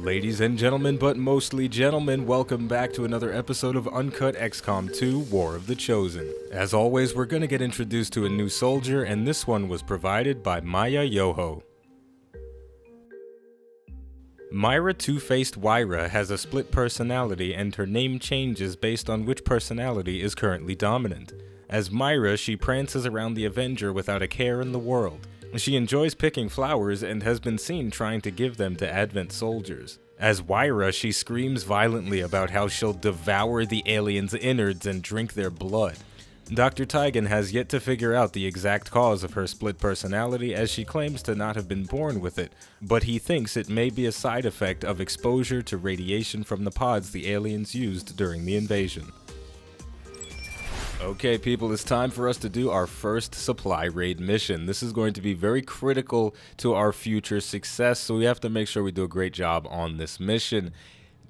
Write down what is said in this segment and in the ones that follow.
Ladies and gentlemen, but mostly gentlemen, welcome back to another episode of Uncut Xcom 2 War of the Chosen. As always, we're gonna get introduced to a new soldier, and this one was provided by yyyy. Myra Two-Faced Wyra has a split personality, and her name changes based on which personality is currently dominant. As Myra, she prances around the Avenger without a care in the world. She enjoys picking flowers and has been seen trying to give them to Advent soldiers. As Wyra, she screams violently about how she'll devour the aliens' innards and drink their blood. Dr. Tygan has yet to figure out the exact cause of her split personality, as she claims to not have been born with it, but he thinks it may be a side effect of exposure to radiation from the pods the aliens used during the invasion. Okay people, it's time for us to do our first supply raid mission. This is going to be very critical to our future success, so we have to make sure we do a great job on this mission.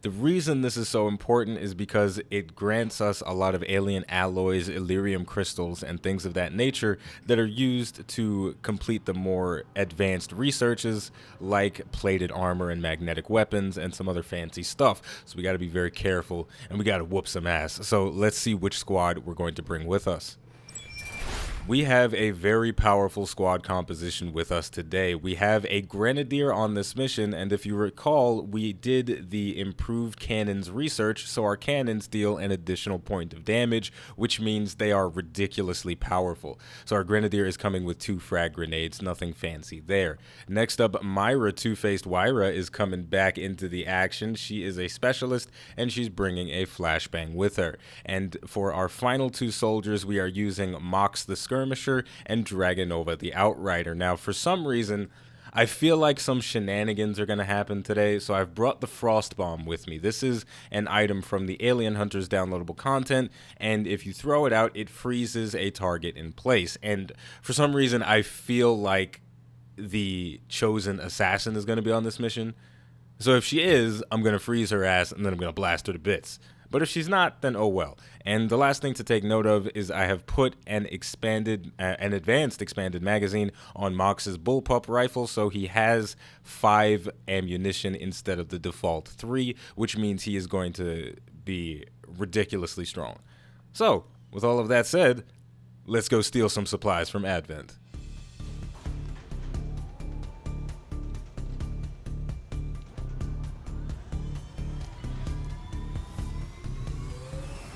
The reason this is so important is because it grants us a lot of alien alloys, Illyrium crystals, and things of that nature that are used to complete the more advanced researches like plated armor and magnetic weapons and some other fancy stuff. So we got to be very careful and we got to whoop some ass. So let's see which squad we're going to bring with us. We have a very powerful squad composition with us today. We have a Grenadier on this mission, and if you recall, we did the improved cannons research, so our cannons deal an additional point of damage, which means they are ridiculously powerful. So our Grenadier is coming with 2 frag grenades, nothing fancy there. Next up, Myra Two-Faced Wyra is coming back into the action. She is a specialist, and she's bringing a flashbang with her. And for our final 2 soldiers, we are using Mox the Skirmisher and Dragonova the Outrider. Now, for some reason, I feel like some shenanigans are going to happen today, so I've brought the Frost Bomb with me. This is an item from the Alien Hunters downloadable content, and if you throw it out, it freezes a target in place. And for some reason, I feel like the chosen assassin is going to be on this mission. So if she is, I'm going to freeze her ass, and then I'm going to blast her to bits. But if she's not, then oh well. And the last thing to take note of is I have put an advanced expanded magazine on Mox's bullpup rifle, so he has 5 ammunition instead of the default 3, which means he is going to be ridiculously strong. So, with all of that said, let's go steal some supplies from Advent.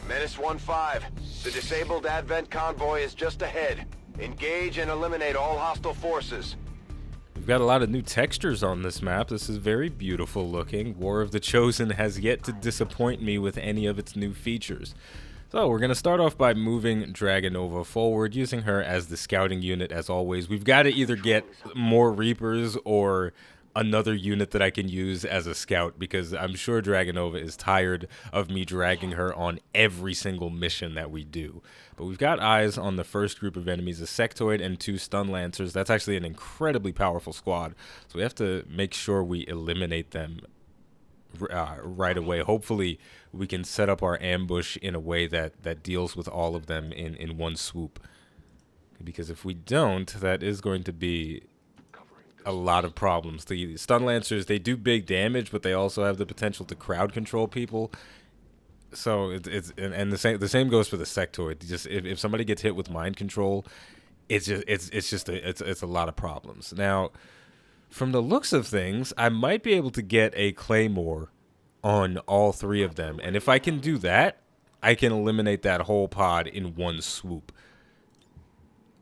Menace 1-5. The disabled Advent convoy is just ahead. Engage and eliminate all hostile forces. We've got a lot of new textures on this map. This is very beautiful looking. War of the Chosen has yet to disappoint me with any of its new features. So we're going to start off by moving Dragonova forward, using her as the scouting unit as always. We've got to either get more Reapers or another unit that I can use as a scout, because I'm sure Dragonova is tired of me dragging her on every single mission that we do. But we've got eyes on the first group of enemies, a Sectoid and 2 Stun Lancers. That's actually an incredibly powerful squad, so we have to make sure we eliminate them right away. Hopefully we can set up our ambush in a way that deals with all of them in one swoop, because if we don't, that is going to be a lot of problems. The Stun Lancers, they do big damage, but they also have the potential to crowd control people. So it's the same goes for the Sectoid. Just if somebody gets hit with mind control, it's a lot of problems. Now, from the looks of things, I might be able to get a Claymore on all 3 of them, and if I can do that, I can eliminate that whole pod in one swoop.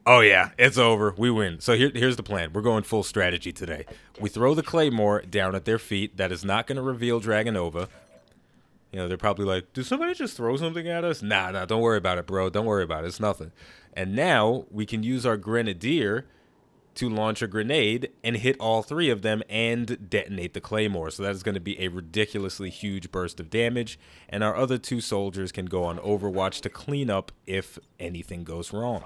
Oh yeah, it's over. We win. So here's the plan. We're going full strategy today. We throw the Claymore down at their feet. That is not going to reveal Dragonova. You know, they're probably like, did somebody just throw something at us? Nah, don't worry about it, bro. Don't worry about it. It's nothing. And now we can use our Grenadier to launch a grenade and hit all 3 of them and detonate the Claymore. So that is going to be a ridiculously huge burst of damage. And our other 2 soldiers can go on Overwatch to clean up if anything goes wrong.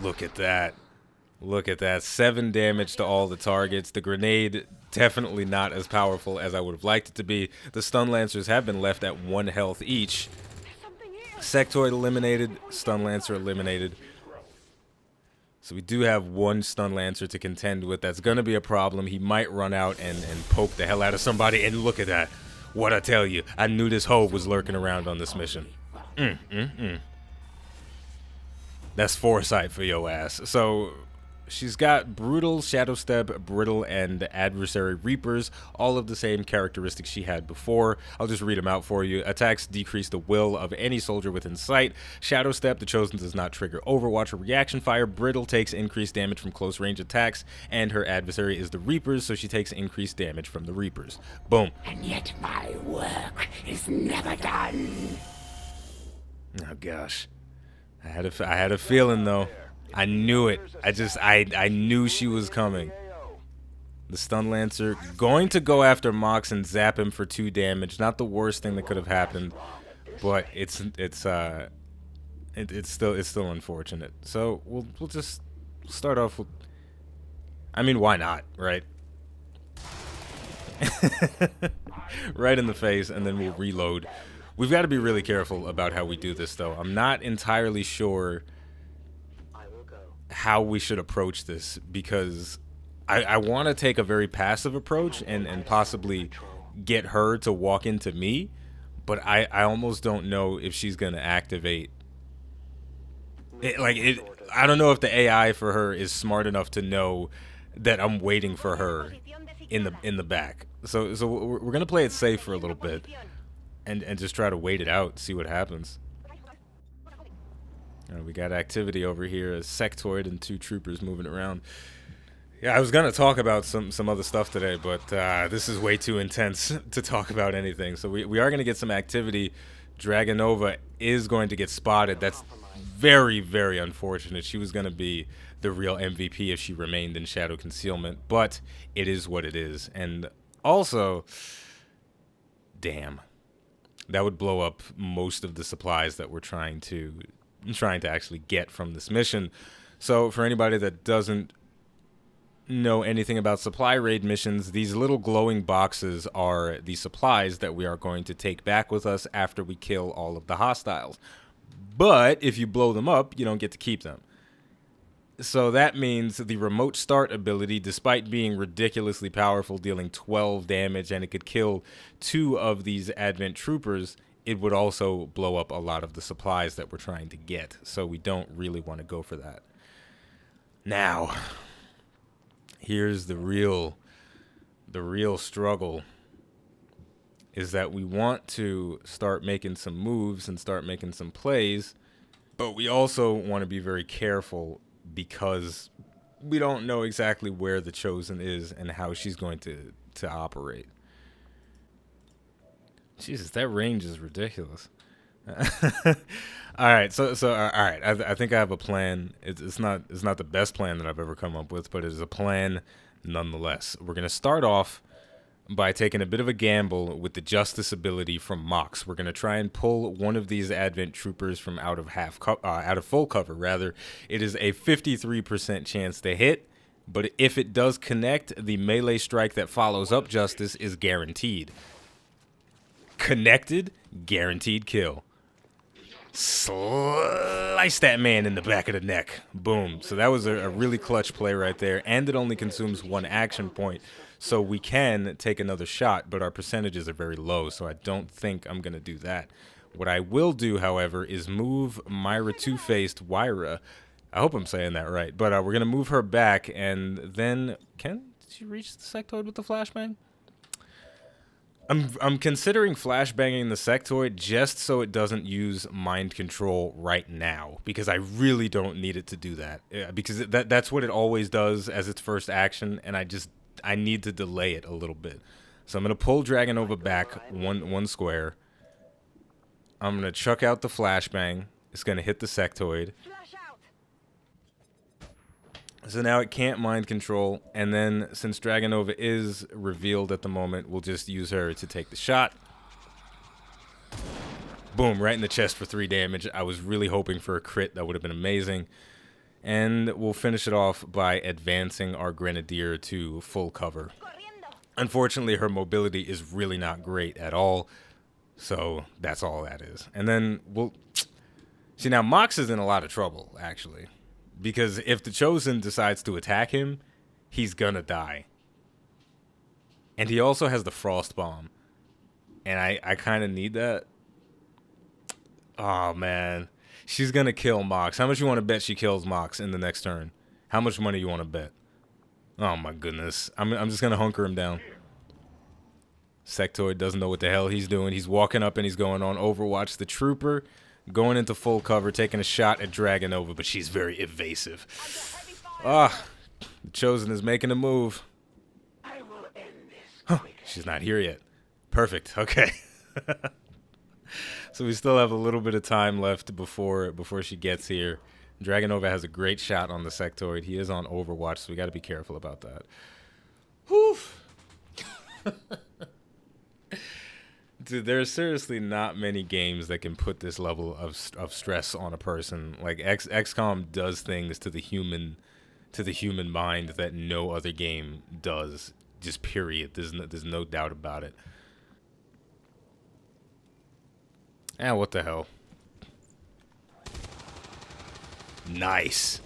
Look at that. Look at that. 7 damage to all the targets. The grenade, definitely not as powerful as I would have liked it to be. The Stun Lancers have been left at 1 health each. Sectoid eliminated. Stun Lancer eliminated. So we do have one Stun Lancer to contend with. That's going to be a problem. He might run out and poke the hell out of somebody. And look at that. What I tell you. I knew this hoe was lurking around on this mission. That's foresight for your ass. So she's got Brutal, Shadow Step, Brittle, and Adversary Reapers, all of the same characteristics she had before. I'll just read them out for you. Attacks decrease the will of any soldier within sight. Shadow Step, the Chosen does not trigger Overwatch or Reaction Fire. Brittle takes increased damage from close range attacks, and her adversary is the Reapers, so she takes increased damage from the Reapers. Boom. And yet my work is never done. Oh gosh. I had a feeling though. I knew it. I knew she was coming. The Stun Lancer going to go after Mox and zap him for 2 damage. Not the worst thing that could have happened, but it's still unfortunate. So we'll just start off with. I mean, why not, right? Right in the face, and then we'll reload. We've got to be really careful about how we do this, though. I'm not entirely sure how we should approach this, because I want to take a very passive approach and possibly get her to walk into me, but I almost don't know if she's going to activate. I don't know if the AI for her is smart enough to know that I'm waiting for her in the back. So we're going to play it safe for a little bit. And just try to wait it out, see what happens. We got activity over here, a sectoid and 2 troopers moving around. Yeah, I was gonna talk about some other stuff today, but this is way too intense to talk about anything. So we are gonna get some activity. Dragonova is going to get spotted. That's very, very unfortunate. She was gonna be the real MVP if she remained in shadow concealment, but it is what it is. And also, damn. That would blow up most of the supplies that we're trying to actually get from this mission. So for anybody that doesn't know anything about supply raid missions, these little glowing boxes are the supplies that we are going to take back with us after we kill all of the hostiles. But if you blow them up, you don't get to keep them. So that means the remote start ability, despite being ridiculously powerful, dealing 12 damage, and it could kill 2 of these Advent troopers, it would also blow up a lot of the supplies that we're trying to get. So we don't really want to go for that. Now, here's the real struggle, is that we want to start making some moves and start making some plays, but we also want to be very careful, because we don't know exactly where the Chosen is and how she's going to operate. Jesus, that range is ridiculous. All right, so all right. I think I have a plan. It's not the best plan that I've ever come up with, but it is a plan nonetheless. We're gonna start off by taking a bit of a gamble with the Justice ability from Mox. We're going to try and pull one of these Advent troopers from out of full cover, rather. It is a 53% chance to hit, but if it does connect, the melee strike that follows up Justice is guaranteed. Connected, guaranteed kill. Slice that man in the back of the neck. Boom. So that was a really clutch play right there, and it only consumes 1 action point. So we can take another shot, but our percentages are very low, so I don't think I'm going to do that. What I will do, however, is move Myra Two-Faced Wyra. I hope I'm saying that right, but we're going to move her back, and then... Can she reach the sectoid with the flashbang? I'm considering flashbanging the sectoid just so it doesn't use mind control right now, because I really don't need it to do that. Because that's what it always does as its first action, and I need to delay it a little bit. So I'm going to pull Dragonova back one square. I'm going to chuck out the flashbang. It's going to hit the sectoid. So now it can't mind control. And then since Dragonova is revealed at the moment, we'll just use her to take the shot. Boom, right in the chest for 3 damage. I was really hoping for a crit. That would have been amazing. And we'll finish it off by advancing our Grenadier to full cover. Unfortunately, her mobility is really not great at all. So that's all that is. And then we'll... See, now Mox is in a lot of trouble, actually. Because if the Chosen decides to attack him, he's gonna die. And he also has the Frost Bomb. And I kind of need that. Oh, man. She's gonna kill Mox. How much you want to bet she kills Mox in the next turn? How much money you want to bet? Oh, my goodness. I'm just gonna hunker him down. Sectoid doesn't know what the hell he's doing. He's walking up and he's going on Overwatch. The Trooper going into full cover, taking a shot at Dragonova, but she's very evasive. Ah, the Chosen is making a move. I will end this. Huh, she's not here yet. Perfect. Okay. So we still have a little bit of time left before she gets here. Dragonova has a great shot on the Sectoid. He is on Overwatch, so we got to be careful about that. Whew. Dude, there are seriously not many games that can put this level of stress on a person. Like XCOM does things to the human mind that no other game does. Just period. There's no doubt about it. Ah, what the hell? Nice.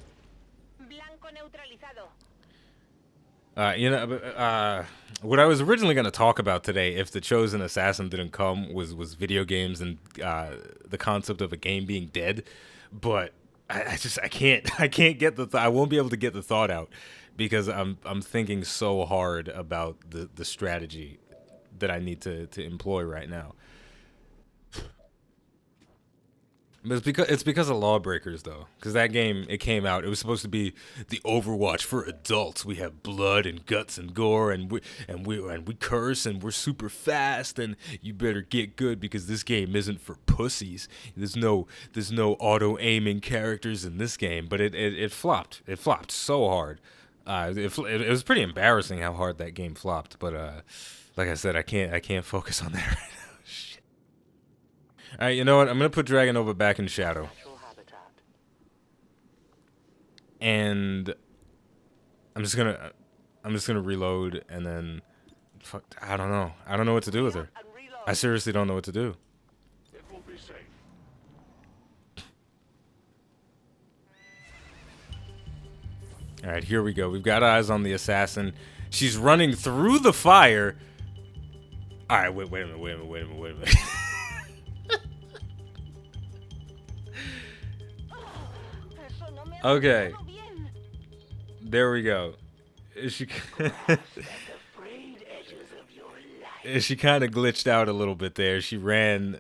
What I was originally going to talk about today, if the Chosen Assassin didn't come, was video games and the concept of a game being dead. But I can't get the I won't be able to get the thought out because I'm thinking so hard about the strategy that I need to employ right now. But it's because of Lawbreakers, though. Because that game, it came out. It was supposed to be the Overwatch for adults. We have blood and guts and gore, and we curse, and we're super fast. And you better get good because this game isn't for pussies. There's no auto aiming characters in this game. But it flopped. It flopped so hard. It was pretty embarrassing how hard that game flopped. But like I said, I can't focus on that right now. All right, you know what? I'm gonna put Dragonova back in Shadow, and I'm just gonna reload, and then, fuck, I don't know what to do with her. I seriously don't know what to do. It will be safe. All right, here we go. We've got eyes on the assassin. She's running through the fire. All right, wait a minute. Okay. There we go. She kind of glitched out a little bit there. She ran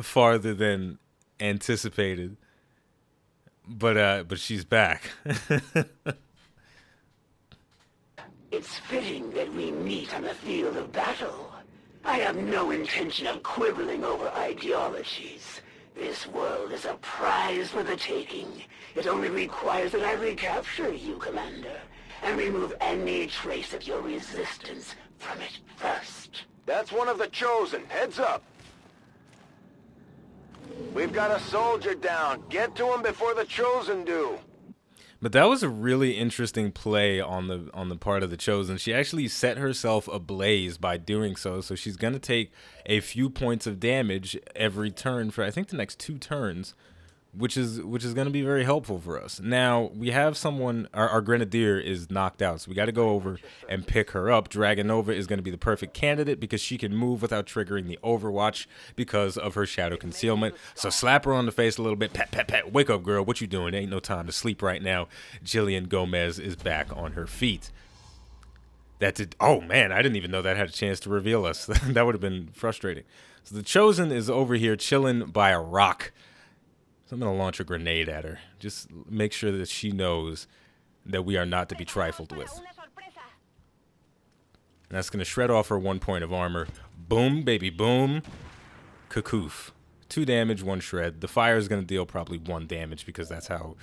farther than anticipated. But she's back. It's fitting that we meet on the field of battle. I have no intention of quibbling over ideologies. This world is a prize for the taking. It only requires that I recapture you, Commander, and remove any trace of your resistance from it first. That's one of the Chosen. Heads up. We've got a soldier down. Get to him before the Chosen do. But that was a really interesting play on the part of the Chosen. She actually set herself ablaze by doing so. So she's gonna take a few points of damage every turn for I think the next 2 turns, which is gonna be very helpful for us. Now we have someone. Our Grenadier is knocked out, so we got to go over and pick her up. Dragonova is gonna be the perfect candidate because she can move without triggering the Overwatch because of her shadow concealment. So slap her on the face a little bit. Pat, pat, pat. Wake up, girl. What you doing? Ain't no time to sleep right now. Jillian Gomez is back on her feet. That did. Oh man, I didn't even know that had a chance to reveal us. That would have been frustrating. So the Chosen is over here chilling by a rock. So I'm going to launch a grenade at her. Just make sure that she knows that we are not to be trifled with. And that's going to shred off her 1 point of armor. Boom, baby, boom. Kakoof. 2 damage, 1 shred. The fire is going to deal probably 1 damage because that's how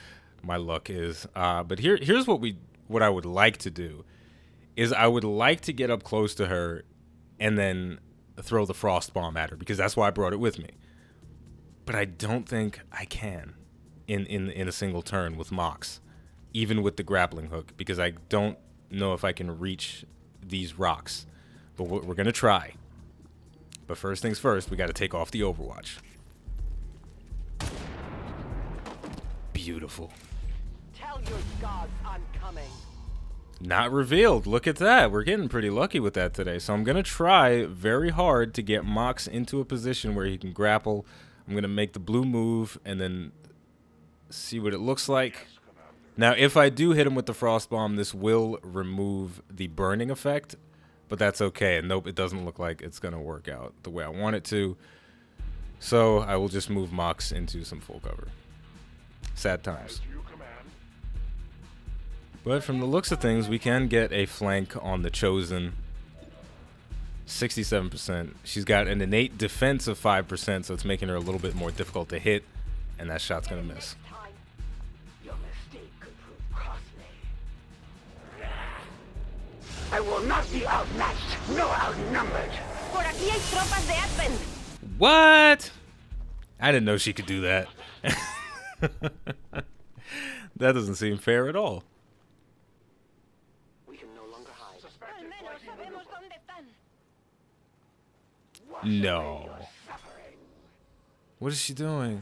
my luck is. But here's what I would like to do. Is I would like to get up close to her and then throw the frost bomb at her because that's why I brought it with me. But I don't think I can in a single turn with Mox, even with the grappling hook, because I don't know if I can reach these rocks. But we're going to try. But first things first, we got to take off the Overwatch. Beautiful. Tell your gods I'm coming. Not revealed. Look at that. We're getting pretty lucky with that today. So I'm going to try very hard to get Mox into a position where he can grapple. I'm going to make the blue move and then see what it looks like. Now, if I do hit him with the Frost Bomb, this will remove the burning effect. But that's okay. And nope, it doesn't look like it's going to work out the way I want it to. So I will just move Mox into some full cover. Sad times. But from the looks of things, we can get a flank on the Chosen. 67%. She's got an innate defense of 5%, so it's making her a little bit more difficult to hit. And that shot's going to miss. Your mistake could prove costly. I will not be outmatched, nor outnumbered. Por aquí hay tropas de Advent. What? I didn't know she could do that. That doesn't seem fair at all. We can no longer hide. Al menos sabemos dónde están. No. What is she doing?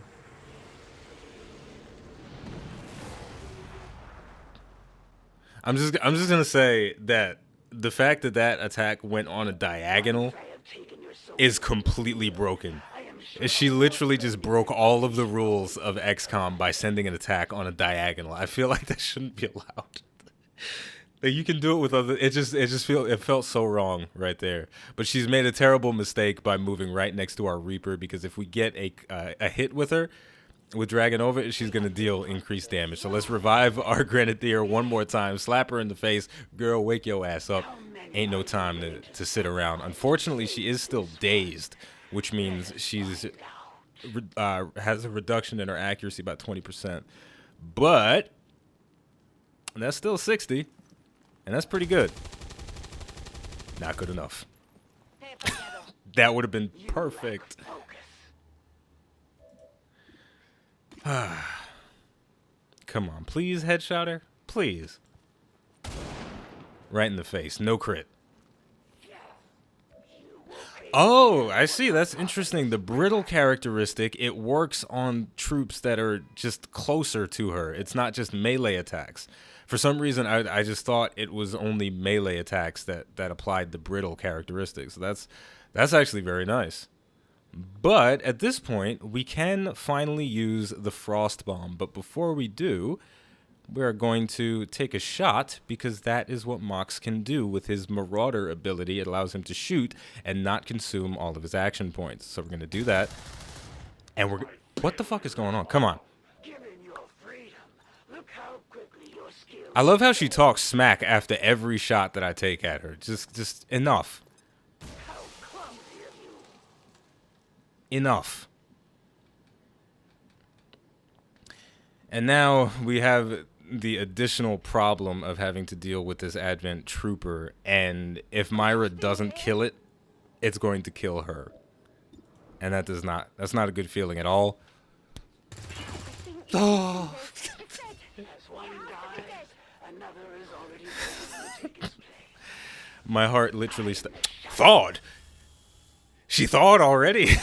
I'm just gonna say that the fact that that attack went on a diagonal is completely broken. She literally just broke all of the rules of XCOM by sending an attack on a diagonal. I feel like that shouldn't be allowed. Like, you can do it with other. It felt so wrong right there. But she's made a terrible mistake by moving right next to our Reaper, because if we get a hit with her, with Dragon Over, she's gonna deal increased damage. So let's revive our Grenadier one more time. Slap her in the face. Girl, wake your ass up. Ain't no time to sit around. Unfortunately, she is still dazed, which means she's has a reduction in her accuracy by 20%. But that's still 60, and that's pretty good. Not good enough. That would have been perfect. Come on, please, headshot her. Please. Right in the face. No crit. Oh, I see. That's interesting. The brittle characteristic, it works on troops that are just closer to her. It's not just melee attacks. For some reason, I just thought it was only melee attacks that applied the brittle characteristics. So that's actually very nice. But at this point, we can finally use the Frost Bomb. But before we do, we're going to take a shot, because that is what Mox can do with his Marauder ability. It allows him to shoot and not consume all of his action points. So we're going to do that. And we're... What the fuck is going on? Come on. I love how she talks smack after every shot that I take at her. Just enough. Enough. And now we have the additional problem of having to deal with this Advent Trooper, and if Myra doesn't kill it, it's going to kill her. And that's not a good feeling at all. Oh. My heart literally thawed. She thawed already.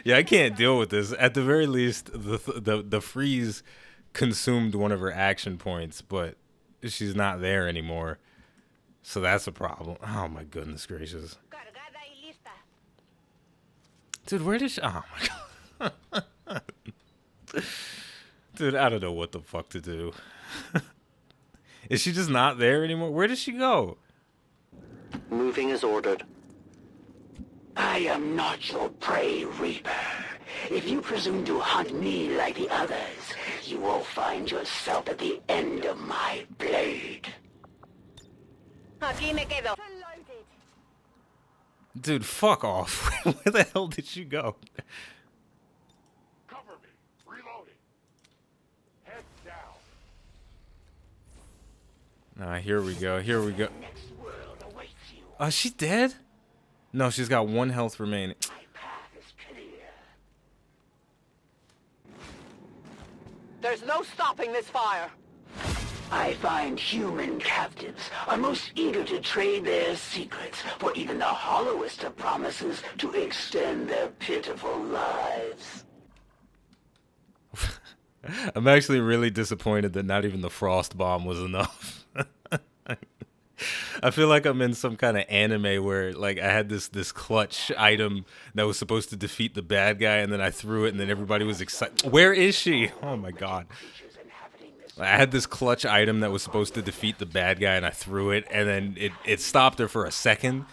Yeah, I can't deal with this. At the very least, the freeze consumed one of her action points, but she's not there anymore. So that's a problem. Oh my goodness gracious. Dude, where did she... Oh my god. Dude, I don't know what the fuck to do. Is she just not there anymore? Where did she go? Moving as ordered. I am not your prey, Reaper. If you presume to hunt me like the others, you will find yourself at the end of my blade. Aquí me quedo. Dude, fuck off. Where the hell did you go? Cover me. Reloading. Head down. Here we go. Here we go. Is she dead? No, she's got 1 health remaining. There's no stopping this fire. I find human captives are most eager to trade their secrets for even the hollowest of promises to extend their pitiful lives. I'm actually really disappointed that not even the frost bomb was enough. I feel like I'm in some kind of anime where like I had this clutch item that was supposed to defeat the bad guy, and then I threw it, and then everybody was excited. Where is she? Oh my god. I had this clutch item that was supposed to defeat the bad guy, and I threw it, and then it stopped her for a second,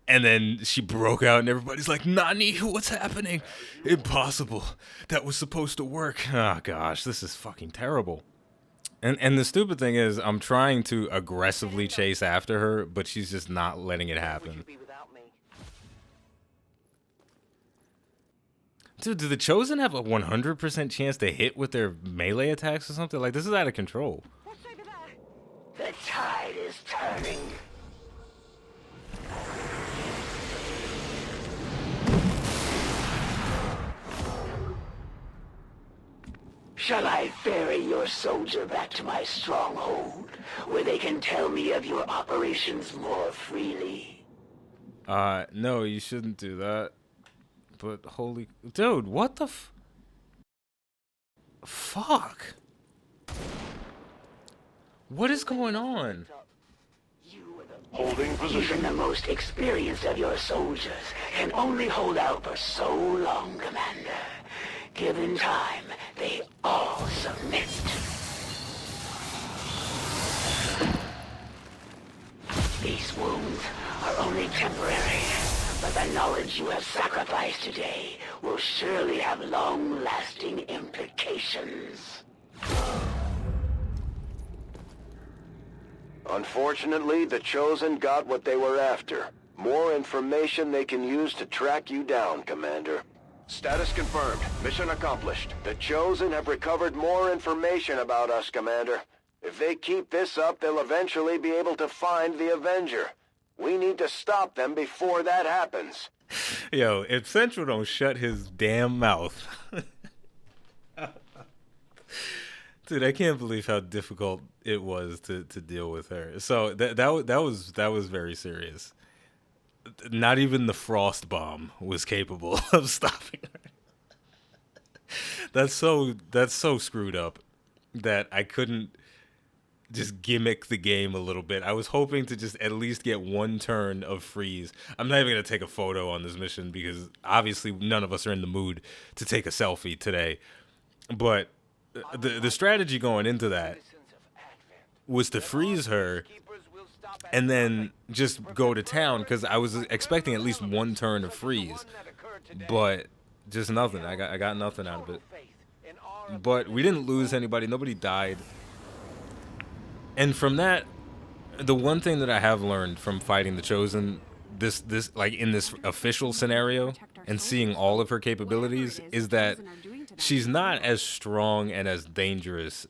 and then she broke out, and everybody's like, Nani, what's happening? Impossible. That was supposed to work. Oh gosh, this is fucking terrible. And the stupid thing is, I'm trying to aggressively chase after her, but she's just not letting it happen. Dude, do the Chosen have a 100% chance to hit with their melee attacks or something? Like, this is out of control. The tide is turning. Shall I ferry your soldier back to my stronghold, where they can tell me of your operations more freely? No, you shouldn't do that. But holy... Dude, what the fuck? What is going on? Holding position. Even the most experienced of your soldiers can only hold out for so long, Commander. Given time, they all submit. These wounds are only temporary, but the knowledge you have sacrificed today will surely have long-lasting implications. Unfortunately, the Chosen got what they were after. More information they can use to track you down, Commander. Status confirmed. Mission accomplished. The Chosen have recovered more information about us, Commander. If they keep this up, they'll eventually be able to find the Avenger. We need to stop them before that happens. Yo, if Central don't shut his damn mouth. Dude, I can't believe how difficult it was to deal with her. So that was very serious. Not even the frost bomb was capable of stopping her. That's so screwed up that I couldn't just gimmick the game a little bit. I was hoping to just at least get one turn of freeze. I'm not even gonna take a photo on this mission because obviously none of us are in the mood to take a selfie today. But the strategy going into that was to freeze her and then just go to town, because I was expecting at least one turn of freeze, but just nothing. I got nothing out of it. But we didn't lose anybody. Nobody died. And from that, the one thing that I have learned from fighting the Chosen, this like in this official scenario and seeing all of her capabilities, is that she's not as strong and as dangerous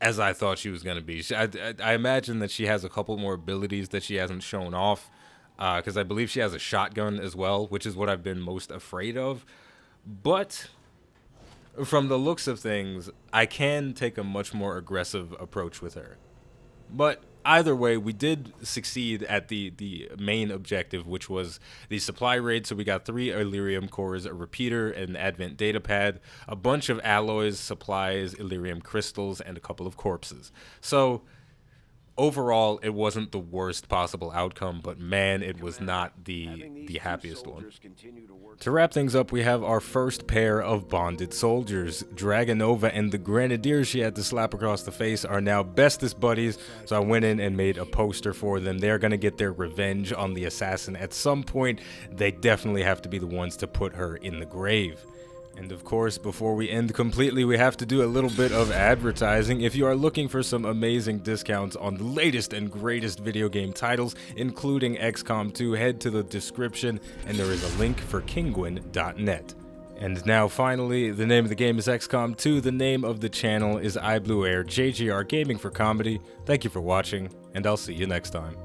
as I thought she was going to be. I imagine that she has a couple more abilities that she hasn't shown off, because I believe she has a shotgun as well, which is what I've been most afraid of. But from the looks of things, I can take a much more aggressive approach with her. But either way, we did succeed at the main objective, which was the supply raid. So we got 3 Illyrium cores, a repeater, an Advent data pad, a bunch of alloys, supplies, Illyrium crystals, and a couple of corpses. So overall, it wasn't the worst possible outcome, but man, it was not the happiest one. To wrap things up, we have our first pair of bonded soldiers. Dragonova and the Grenadier she had to slap across the face are now bestest buddies, so I went in and made a poster for them. They're going to get their revenge on the assassin at some point. They definitely have to be the ones to put her in the grave. And of course, before we end completely, we have to do a little bit of advertising. If you are looking for some amazing discounts on the latest and greatest video game titles, including XCOM 2, head to the description, and there is a link for Kinguin.net. And now finally, the name of the game is XCOM 2, the name of the channel is iBluairJgR Gaming for Comedy. Thank you for watching, and I'll see you next time.